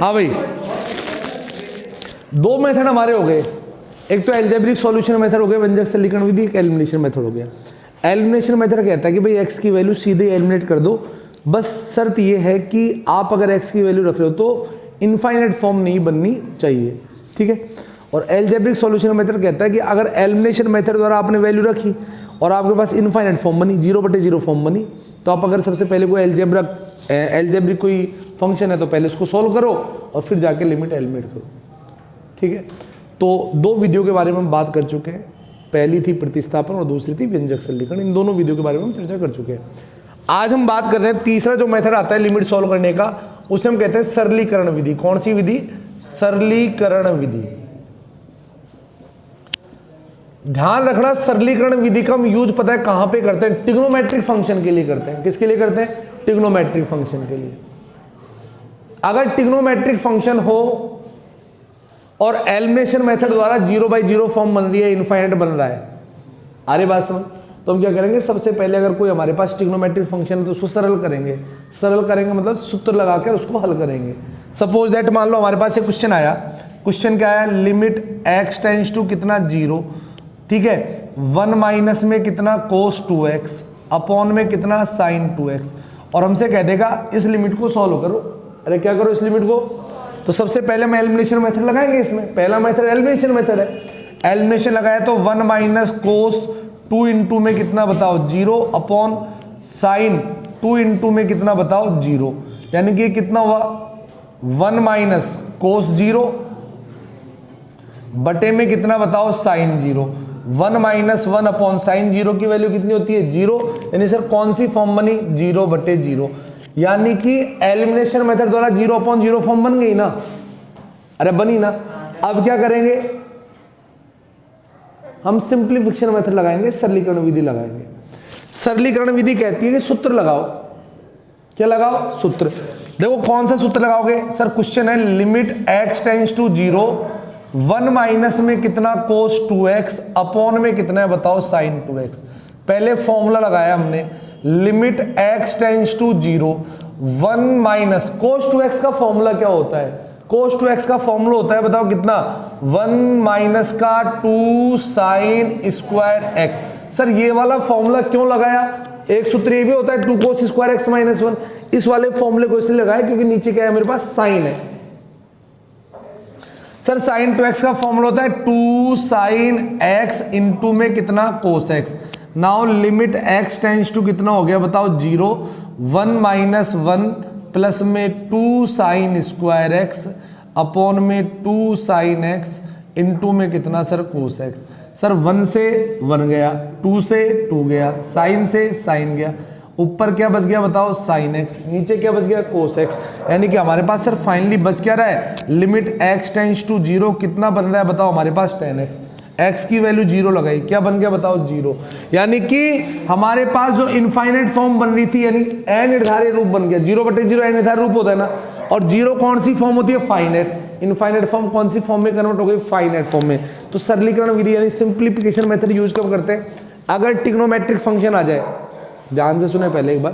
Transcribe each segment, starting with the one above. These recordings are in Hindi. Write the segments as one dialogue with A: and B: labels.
A: हाँ भाई, दो मेथड हमारे हो गए, एक तो एल्जेब्रिक सॉल्यूशन मेथड हो गया व्यंजक सरलीकरण विधि, एक एलिमिनेशन मेथड हो गया। एलिमिनेशन मेथड कहता है कि भाई x की वैल्यू सीधे एलिमिनेट कर दो, बस शर्त ये है कि आप अगर x की वैल्यू रख रहे हो तो इनफाइनाइट फॉर्म नहीं बननी चाहिए, ठीक है। और एल्जेब्रिक सॉल्यूशन मेथड कहता है कि अगर एलिमिनेशन मेथड द्वारा आपने वैल्यू रखी और आपके पास इनफाइनाइट फॉर्म बनी, 0/0 फॉर्म बनी, तो आप अगर सबसे पहले कोई एल्जेब्रिक कोई फंक्शन है तो पहले उसको सॉल्व करो और फिर जाके लिमिट एलिमिनेट करो, ठीक है। तो दो विधियों के बारे में हम बात कर चुके हैं, पहली थी प्रतिस्थापन और दूसरी थी व्यंजक सरलीकरण। इन दोनों विधियों के बारे में हम चर्चा कर चुके हैं। आज हम बात कर रहे हैं तीसरा जो मेथड आता है लिमिट सॉल्व करने का, उसे हम कहते हैं सरलीकरण विधि। कौन सी विधि? सरलीकरण विधि। ध्यान रखना, सरलीकरण विधि का हम यूज पता है कहां पे करते हैं? ट्रिग्नोमेट्रिक फंक्शन के लिए करते हैं। किसके लिए करते हैं? ट्रिग्नोमेट्रिक फंक्शन के लिए। अगर ट्रिग्नोमेट्रिक फंक्शन हो और एलिमिनेशन मेथड द्वारा 0/0 फॉर्म बन रही है, इनफाइनाइट बन रहा है, अरे बात समझ, तो हम क्या करेंगे? सबसे पहले अगर कोई हमारे पास ट्रिग्नोमेट्रिक फंक्शन है तो उसको सरल करेंगे। सरल करेंगे मतलब सूत्र लगाकर उसको हल करेंगे। सपोज दैट मान लो हमारे पास एक क्वेश्चन आया, क्वेश्चन क्या आया? लिमिट x टेंड्स टू कितना 0, ठीक है, 1 माइनस में कितना cos 2x अपॉन में कितना sin 2x, और हमसे कह देगा इस लिमिट को सॉल्व करो। अरे क्या करो इस लिमिट को? तो सबसे पहले हम एलिमिनेशन मेथड लगाएंगे। इसमें पहला मेथड एलिमिनेशन मेथड है। एलिमिनेशन लगाया तो 1 माइनस कोस 2 इंटू में कितना बताओ 0 अपॉन साइन 2 इंटू में कितना बताओ 0, यानी कि कितना हुआ 1 माइनस कोस 0 बटे में कितना बताओ साइन 0। 1 माइनस 1 अपॉन साइन 0 की वैल्यू कितनी होती है? 0। यानी सर कौन सी फॉर्म बनी? 0/0, यानी कि एलिमिनेशन मेथड द्वारा 0/0 फॉर्म बन गई ना? अरे बनी ना। अब क्या करेंगे? हम सिंप्लीफिकेशन मेथड लगाएंगे, सरलीकरण विधि लगाएंगे। सरलीकरण विधि कहती है कि सूत्र लगाओ। क्या लगाओ? सूत्र। देखो कौन सा सूत्र लगाओगे? सर क्वेश्चन है limit x tends to 0, 1 minus में कितना cos 2x अपॉन में कितना है बताओ sin 2x। पहले फॉर्मूला लगाया हमने, limit x tends to 0, 1 minus cos 2x का फॉर्मूला क्या होता है? cos 2x का फॉर्मूला होता है बताओ कितना? 1 माइनस का 2 साइन स्क्वायर x। सर ये वाला फॉर्मूला क्यों लगाया? एक सूत्र ये भी होता है 2 cos स्क्वायर x माइनस 1। इस वाले फॉर्मूले को इसलिए लगाया क्योंकि नीचे क्या है मेरे पास? साइन है। सर साइन 2x का फॉर्मूला होता है 2 साइन x इंटू में कितना cos x। Now limit x tends to कितना हो गया बताओ 0, 1 माइनस 1 प्लस में 2 साइन स्क्वायर x अपॉन में 2 साइन x इंटू में कितना सर cos x। सर 1 से 1 गया, 2 से 2 गया, साइन से साइन गया, ऊपर क्या बच गया बताओ साइन x, नीचे क्या बच गया cos x। यानी कि हमारे पास सर फाइनली बच क्या रहा है? लिमिट x टेंड्स टू 0 कितना बन रहा है बताओ हमारे पास? tan x। x की वैल्यू 0 लगाई, क्या बन गया बताओ? 0। यानी कि हमारे पास जो इनफाइनाइट फॉर्म बन रही थी, यानी अनिर्धारित रूप बन गया। 0/0 अनिर्धारित रूप होता है ना, और 0 कौन सी फॉर्म होती है? फाइनाइट। इनफाइनाइट फॉर्म कौन सी फॉर्म में कन्वर्ट हो गई? फाइनाइट फॉर्म में। तो सरलीकरण विधि यानी सिंप्लीफिकेशन मेथड यूज कब करते हैं? अगर ट्रिग्नोमेट्रिक फंक्शन आ जाए, ध्यान से सुने पहले एक बार,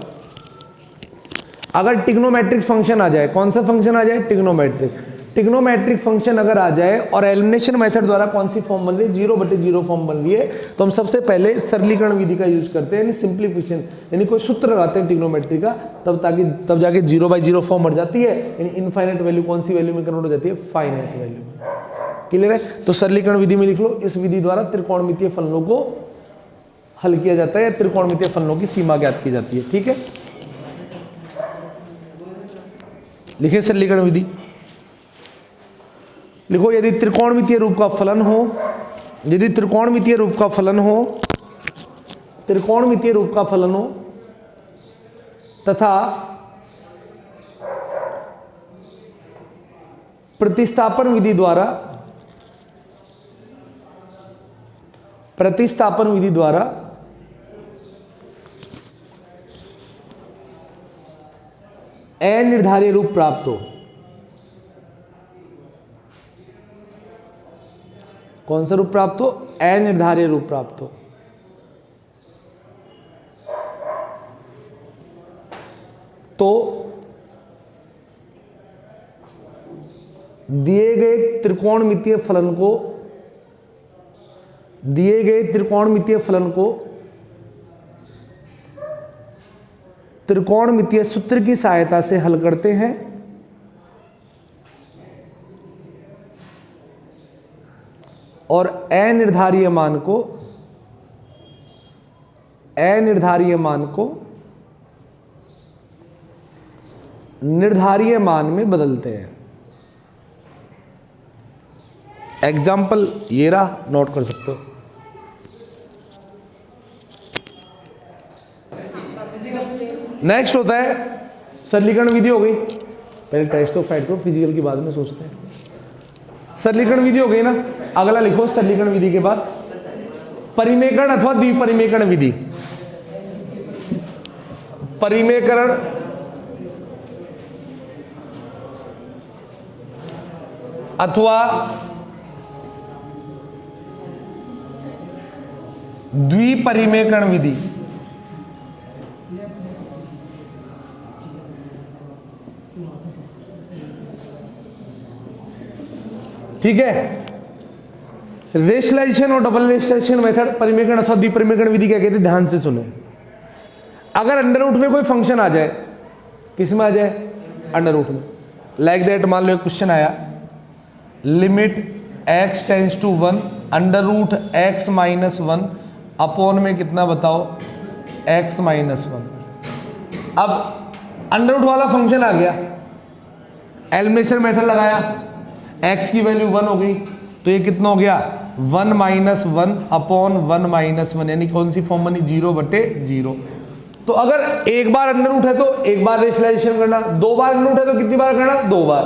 A: अगर ट्रिग्नोमेट्रिक फंक्शन आ जाए, कौन सा फंक्शन आ जाए? ट्रिग्नोमेट्रिक। ट्रिग्नोमेट्रिक फंक्शन अगर आ जाए और एलिमिनेशन मेथड द्वारा कौन सी फॉर्म बन रही है? 0/0 फॉर्म बन रही है, तो हम सबसे पहले सरलीकरण विधि का यूज करते हैं, यानी सिंप्लीफिकेशन, यानी कोई सूत्र लगाते हैं ट्रिग्नोमेट्री का, तब जाके 0/0 फॉर्म बढ़ जाती है, यानी इनफाइनाइट वैल्यू कौन सी वैल्यू में कन्वर्ट हो जाती है? फाइनाइट वैल्यू में। क्लियर है? तो सरलीकरण विधि में लिख लो, इस विधि द्वारा त्रिकोणमितीय फलनों को हल किया जाता है या त्रिकोणमितीय फलनों की सीमा ज्ञात की जाती है। ठीक है, लिखिए सरलीकरण विधि। लिखो, यदि त्रिकोणमितीय रूप का फलन हो, यदि त्रिकोणमितीय रूप का फलन हो, त्रिकोणमितीय रूप का फलन हो तथा प्रतिस्थापन विधि द्वारा, प्रतिस्थापन विधि द्वारा अनिर्धारित रूप प्राप्त हो। कौन सा रूप प्राप्त हो? अनिर्धारित रूप प्राप्त हो। तो दिए गए त्रिकोणमितीय फलन को त्रिकोणमितीय सूत्र की सहायता से हल करते हैं और अनिर्धारीय मान को निर्धारीय मान में बदलते हैं। एग्जाम्पल ये रहा, नोट कर सकते हो। नेक्स्ट होता है सरलीकरण विधि। हो गई, पहले टेस्ट ऑफ फाइट करो, फिजिकल की बाद में सोचते हैं। सरलीकरण विधि हो गई ना, अगला लिखो सरलीकरण विधि के बाद परिमेयकरण अथवा द्विपरिमेयकरण विधि। परिमेयकरण अथवा द्विपरिमेयकरण विधि। ठीक है, रेशनलाइजेशन और डबल रेशनलाइजेशन मेथड, परिमेयकरण अथवा द्विपरिमेयकरण विधि क्या कहते हैं, ध्यान से सुनो। अगर अंडर रूट में कोई फंक्शन आ जाए, किस में आ जाए, अंडर रूट में, लाइक दैट, मान लो एक क्वेश्चन आया, limit x tends to 1 under root x minus 1 upon में कितना बताओ, x माइनस 1। अब अंडर रूट वाला फंक्शन आ गया, एलिमिनेशन मेथड लगाया, x की वैल्यू 1 हो गई, तो ये कितना हो गया, 1 माइनस 1 अपॉन 1 माइनस 1, यानी कौन सी फॉर्म बनी, 0/0। तो अगर एक बार अंडर रूट है तो एक बार रेशनलाइजेशन करना, दो बार अंडर रूट है तो कितनी बार करना, दो बार।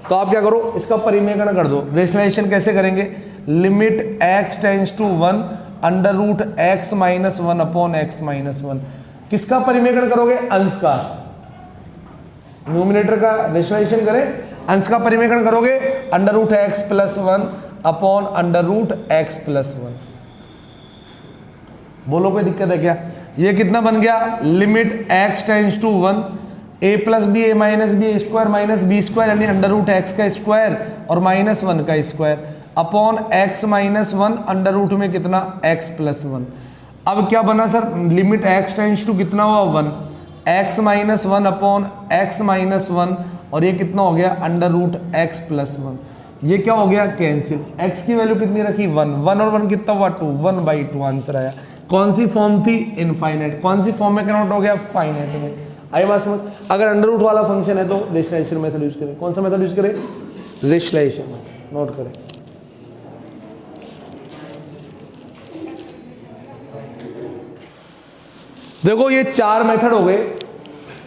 A: तो आप क्या करो, इसका परिमेयकरण कर दो। रेशनलाइजेशन कैसे करेंगे, limit x tends to 1 under root x minus 1 upon x minus 1। किसका परिमेयकरण करोगे, अंश का, न्यूमिनेटर का रेशनलाइजेशन करें, अंश का परिमेयकरण करोगे, under root x plus 1 upon under root x plus 1। बोलो कोई दिक्कत है क्या। ये कितना बन गया, limit x tends to 1 a plus b a minus b square minus b square, यानी अंडर रूट x का स्क्वायर और माइनस 1 का square upon x minus 1 under root में कितना, x प्लस 1। अब क्या बना sir, limit x tends to कितना हुआ, 1, x minus 1 upon x minus 1, और ये कितना हो गया, अंडर रूट x प्लस 1। ये क्या हो गया, कैंसिल। x की वैल्यू कितनी रखी, 1, 1 और 1 कितना हुआ, 2, 1/2 आंसर आया। कौन सी फॉर्म थी, इनफाइनाइट। कौन सी फॉर्म में कन्वर्ट हो गया, फाइनाइट में। आई बात समझ। अगर अंडर रूट वाला फंक्शन है तो रेशनलाइजेशन मेथड यूज करें। कौन सा मेथड यूज करें, रेशनलाइजेशन, नोट करें। देखो ये 4 मेथड हो गए,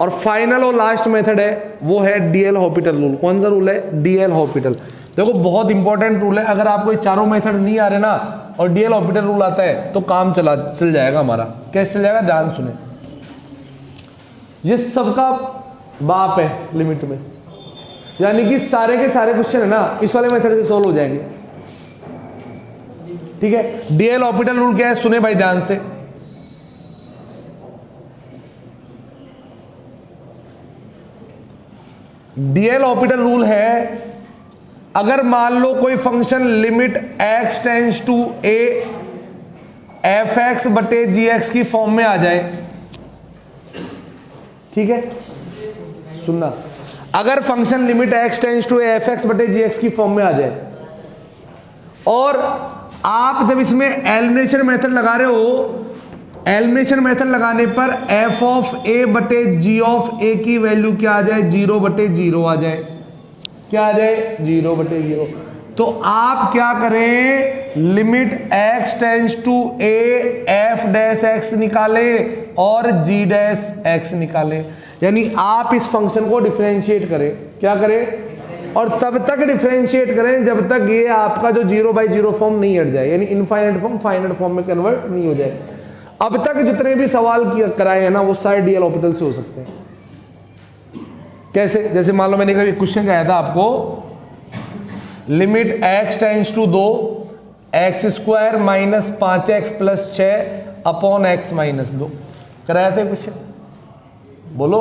A: और फाइनल और लास्ट मेथड है वो है डीएल हॉपिटल रूल। कौन सा रूल है, डीएल हॉपिटल। देखो बहुत इंपॉर्टेंट रूल है, अगर आपको ये चारों मेथड नहीं आ रहे ना और डीएल हॉपिटल रूल आता है तो काम चल जाएगा हमारा। कैसे चल जाएगा, ध्यान सुने। ये सबका बाप है लिमिट में, यानी कि सारे के सारे क्वेश्चन है ना इस वाले मेथड से सोल्व हो जाएंगे। ठीक है, डीएल हॉपिटल रूल क्या है, सुने भाई ध्यान से। डीएल हॉपिटल रूल है, अगर मान लो कोई function limit x tends to a f(x/gx) की फॉर्म में आ जाए, ठीक है, सुनना, अगर function limit x tends to a f(x/gx) की फॉर्म में आ जाए, और आप जब इसमें एलिमिनेशन मेथड लगा रहे हो, एलिमिनेशन मेथड लगाने पर f(a/g) की वैल्यू क्या आ जाए, 0/0 आ जाए। क्या आ जाए, 0/0। तो आप क्या करें, limit x tends to a f'(x) निकाले और g'(x) निकाले, यानी आप इस फंक्शन को डिफरेंशिएट करें। क्या करें, और तब तक डिफरेंशिएट करें जब तक ये आपका जो 0/0 फॉर्म नहीं हट जाए, यानी इनफाइनाइट फॉर्म फाइनाइट फॉर्म में कन्वर्ट नहीं हो जाए। अब तक जितने भी सवाल कराए हैं ना वो सारे डीएल हॉपिटल से हो सकते हैं। कैसे, जैसे मान लो मैंने कभी क्वेश्चन कराया था आपको, limit x tends to 2 x² minus 5x plus 6 upon x minus 2 कराया था क्वेश्चन, बोलो।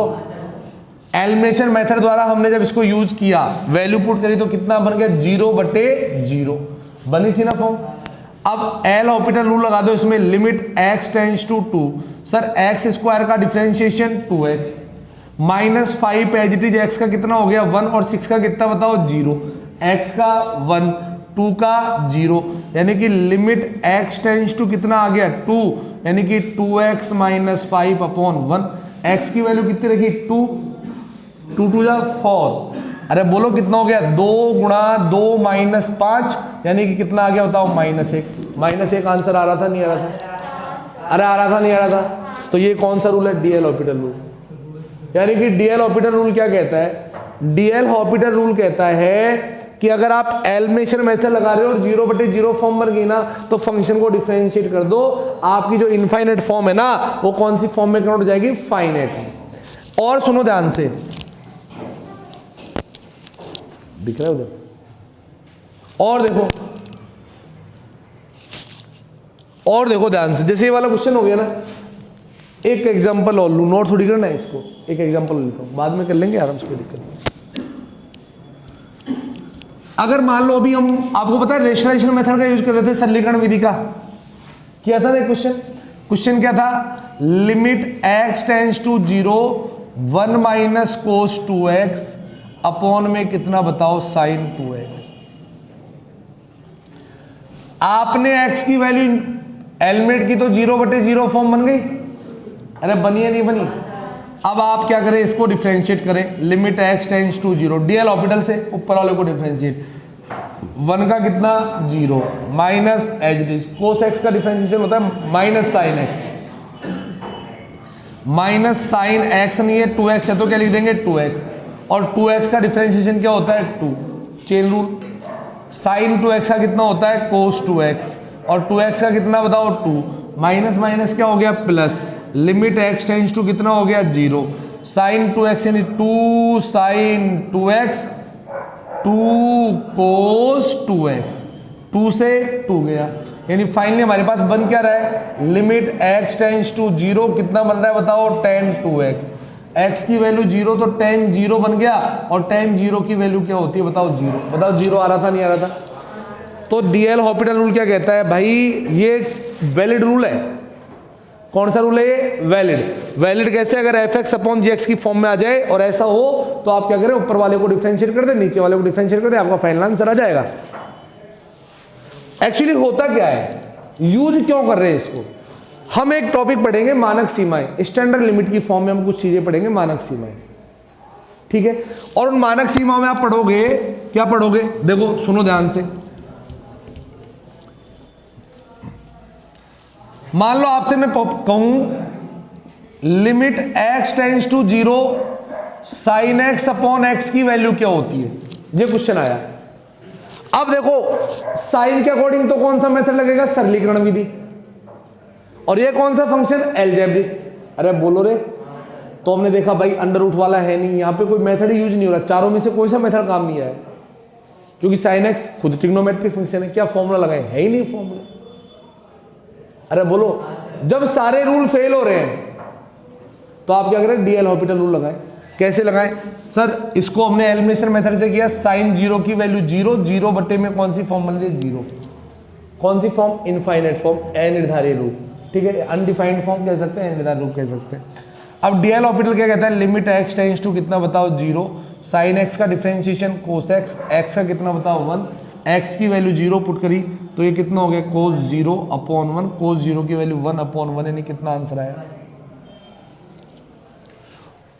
A: एलिमिनेशन मेथड द्वारा हमने जब इसको यूज किया, वैल्यू पुट करी तो कितना बन गया 0/0 बनी थी ना फॉर्म। अब एल ऑर्बिटल रूल लगा दो इसमें, limit x tends to 2, sir x square का differentiation 2x -5 as it is, x का कितना हो गया 1 और 6 का कितना बताओ 0, x का 1 2 का 0, यानी कि लिमिट x टेंड्स टू कितना आ गया 2, यानी कि 2x - 5/1, x की वैल्यू कितनी रखी 2, 2 2 जा 4, अरे बोलो कितना हो गया 2 × 2 - 5, यानी कि कितना आ गया बताओ -1 आंसर आ रहा था नहीं आ रहा था, अरे आ रहा था नहीं आ रहा था। तो ये कौन सा रूल है, डीएल हॉस्पिटल रूल, यानी कि डीएल हॉस्पिटल रूल क्या कहता है, डीएल हॉस्पिटल रूल कहता है कि अगर आप एलिमिनेशन मेथड लगा रहे हो और 0/0 फॉर्म बन गई ना, तो फंक्शन को डिफरेंशिएट कर दो, आपकी जो इनफाइनाइट फॉर्म है ना वो कौन सी फॉर्म में कन्वर्ट हो जाएगी, फाइनाइट। और सुनो ध्यान से, दिख रहा है उधर, और देखो ध्यान से, जैसे ये वाला क्वेश्चन हो गया ना, एक एग्जांपल और लूं, नोट थोड़ी करना है इसको, एक एग्जांपल लेता हूं, बाद में कर लेंगे आराम से, कोई दिक्कत नहीं। अगर मान लो अभी हम, आपको पता है रेशनलाइजेशन मेथड का यूज कर रहे थे, सरलीकरण विधि का किया था ना क्वेश्चन क्या था, limit x tends to 0 1 - cos 2x upon में कितना बताओ sin 2x। आपने x की वैल्यू एलिमिनेट की तो 0/0 फॉर्म बन गई, अरे बनी है नहीं बनी। अब आप क्या करें, इसको डिफरेंशिएट करें, limit x tends to 0, DL orbital से ऊपर वाले को डिफरेंशिएट, 1 का कितना 0 minus as it is, cos x का डिफरेंशिएशन होता है माइनस साइन x नहीं है 2x है तो क्या लिख देंगे 2x, और 2x का डिफरेंशिएशन क्या होता है 2, चेन रूल, साइन 2x का कितना होता है कोस 2x, और 2x का कितना बताओ 2, माइनस माइनस क्या हो गया plus, limit x tends to कितना हो गया 0, साइन 2x यानी 2 साइन 2x 2 कोस 2x, 2 से 2 गया, यानी फाइनली हमारे पास बन क्या रहा है, लिमिट x टेंड्स टू 0 कितना बन रहा है बताओ tan 2x, x की वैल्यू 0 तो tan 0 बन गया, और tan 0 की वैल्यू क्या होती है बताओ 0, बताओ 0 आ रहा था नहीं आ रहा था। तो डीएल हॉस्पिटल रूल क्या कहता है भाई, ये वैलिड रूल है, कौन सा रूल है ये, वैलिड कैसे, अगर fx अपॉन gx की फॉर्म में आ जाए और ऐसा हो तो आप क्या करें, ऊपर वाले को डिफरेंशिएट कर दे, नीचे वाले को डिफरेंशिएट कर दे, आपका फाइनल आंसर आ जाएगा। एक्चुअली होता क्या है, यूज क्यों कर रहे हैं इसको, हम एक टॉपिक पढ़ेंगे मानक सीमाएं, स्टैंडर्ड लिमिट की फॉर्म में हम कुछ चीजें पढ़ेंगे मानक सीमाएं, ठीक है। और उन मानक सीमाओं में आप पढ़ोगे, क्या पढ़ोगे, देखो सुनो ध्यान से, मान लो आपसे मैं कहूं limit x tends to 0 sine x upon x की वैल्यू क्या होती है, ये क्वेश्चन आया। अब देखो साइन के अकॉर्डिंग तो कौन सा मेथड लगेगा, सरलीकरण विधि, और ये कौन सा फंक्शन अलजेब्रिक, अरे बोलो रे, तो हमने देखा भाई अंडर रूट वाला है नहीं, यहां पे कोई मेथड यूज नहीं हो रहा, चारों में से कोई सा मेथड काम नहीं आया, क्योंकि साइन x खुद ट्रिग्नोमेट्रिक फंक्शन है, क्या फॉर्मूला लगाए, है ही नहीं फॉर्मूला, अरे बोलो, जब सारे रूल फेल हो रहे हैं तो आप क्या करें, डीएल हॉस्पिटल रूल लगाएं। कैसे लगाएं सर, इसको हमने एलिमिनेशन मेथड से किया, साइन 0 की वैल्यू 0, 0 बटे में कौन सी फॉर्म बन रही है 0, कौन सी फॉर्म, इनफाइनाइट फॉर्म, अनिर्धारित रूप, ठीक है, अनडिफाइंड फॉर्म कह सकते हैं, अनिर्धारित रूप कह सकते हैं। अब डीएल हॉस्पिटल क्या कहता है, लिमिट x टेंड्स टू कितना बताओ 0, साइन x का डिफरेंशिएशन कोस x का कितना बताओ 1, x की वैल्यू 0 पुट करी तो ये कितना हो गया कोस 0 अपॉन 1, कोस 0 की वैल्यू 1 अपॉन 1, यानी कितना आंसर आया।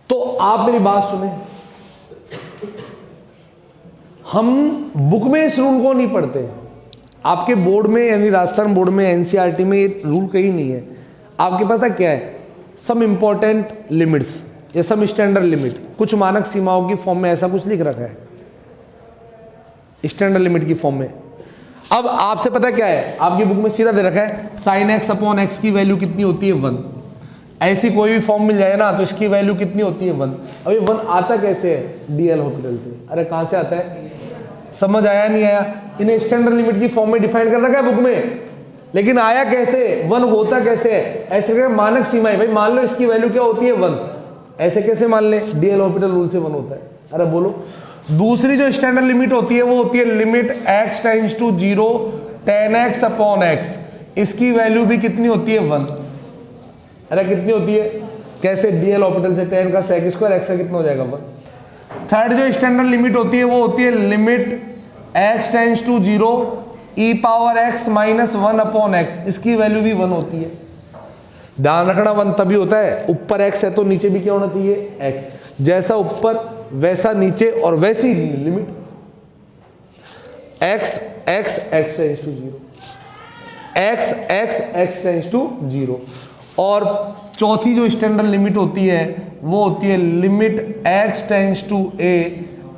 A: तो आप मेरी बात सुने, हम बुक में इस रूल को नहीं पढ़ते, आपके बोर्ड में यानी राजस्थान बोर्ड में एनसीईआरटी में ये रूल कहीं नहीं है, आपके पता क्या है, सम इंपॉर्टेंट लिमिट्स या सम स्टैंडर्ड लिमिट, कुछ मानक सीमाओं की फॉर्म में ऐसा कुछ लिख रखा है स्टैंडर्ड लिमिट की फॉर्म में। अब आपसे पता क्या है, आपकी बुक में सीधा दे रखा है साइन x अपॉन x की वैल्यू कितनी होती है 1, ऐसी कोई भी फॉर्म मिल जाए ना तो इसकी वैल्यू कितनी होती है 1। अब ये 1 आता कैसे है, डीएल हॉस्पिटल से, अरे कहां से आता है, समझ आया नहीं आया, इन्हें स्टैंडर्ड लिमिट की फॉर्म में डिफाइन कर रखा है बुक में, लेकिन आया कैसे, 1 होता कैसे है, ऐसे करके मानक सीमा है भाई, मान लो इसकी वैल्यू क्या होती है 1, ऐसे कैसे मान ले, डी एल हॉस्पिटल रूल से 1 होता है। अरे बोलो। दूसरी जो स्टैंडर्ड लिमिट होती है वो होती है limit x tends to 0 tan x upon x, इसकी वैल्यू भी कितनी होती है 1। अरे कितनी होती है, कैसे, डी एल हॉस्पिटल से tan का sec स्क्वायर x का कितना हो जाएगा 1। थर्ड जो स्टैंडर्ड लिमिट होती है वो होती है limit x tends to 0 e power x minus 1 upon x, इसकी वैल्यू भी 1 होती है। ध्यान रखना 1 तभी होता है, ऊपर x है तो नीचे भी क्या होना चाहिए x, जैसा ऊपर वैसा नीचे और वैसी limit x tends to 0, x tends to 0। और चौथी जो स्टैंडर्ड लिमिट होती है वो होती है limit x tends to a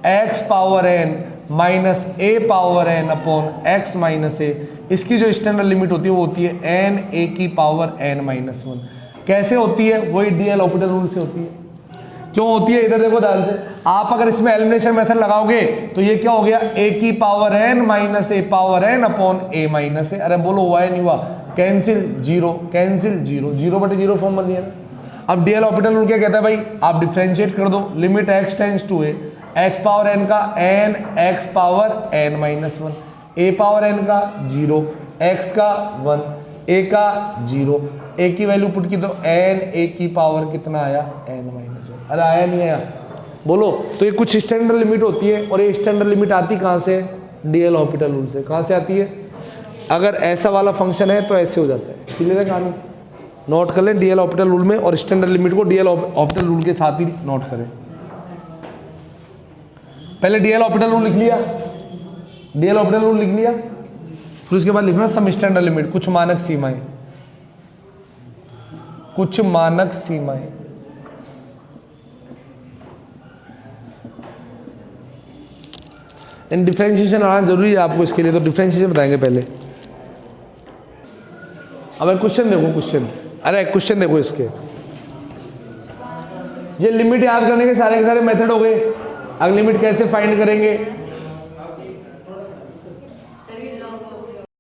A: x power n minus a power n upon x minus a, इसकी जो स्टैंडर्ड लिमिट होती है वो होती है n a की पावर n माइनस 1। कैसे होती है, वही डी एल हॉस्पिटल रूल से होती है। क्यों होती है, इधर देखो ध्यान से, आप अगर इसमें एलिमिनेशन मेथड लगाओगे तो ये क्या हो गया, a की power n minus a power n upon a minus a। अरे बोलो हुआ है नहीं हुआ, कैंसिल 0 कैंसिल 0, 0/0 फॉर्म बन गया। अब डी एल हॉस्पिटल रूल क्या कहता है भाई, आप डिफरेंशिएट कर दो, limit x tends to a, x power n का n x power n minus 1, a power n का 0, x का 1, a का 0, a की वैल्यू पुट की तो n a की पावर कितना आया n माइनस 1। अरे आया नहीं आया, बोलो। तो ये कुछ स्टैंडर्ड लिमिट होती है और ये स्टैंडर्ड लिमिट आती कहाँ से, डी एल हॉस्पिटल रूल से। कहाँ से आती है, अगर ऐसा वाला फंक्शन है तो ऐसे हो जाता है। क्लियर है कहानी, नोट कर लें डी एल हॉस्पिटल रूल में, और स्टैंडर्ड लिमिट को डी एल हॉस्पिटल रूल के साथ ही नोट करें। पहले डी एल हॉस्पिटल रूल लिख लिया, डी एल हॉस्पिटल रूल लिख लिया, फिर उसके बाद लिखना सम स्टैंडर्ड लिमिट, कुछ मानक सीमाएं, कुछ मानक सीमाएं। इन डिफरेंशिएशन आना जरूरी है आपको, इसके लिए तो डिफरेंशिएशन बताएंगे पहले। अब क्वेश्चन देखो, क्वेश्चन, अरे क्वेश्चन देखो इसके, ये लिमिट याद करने के सारे मेथड हो गए। अब लिमिट कैसे फाइंड करेंगे,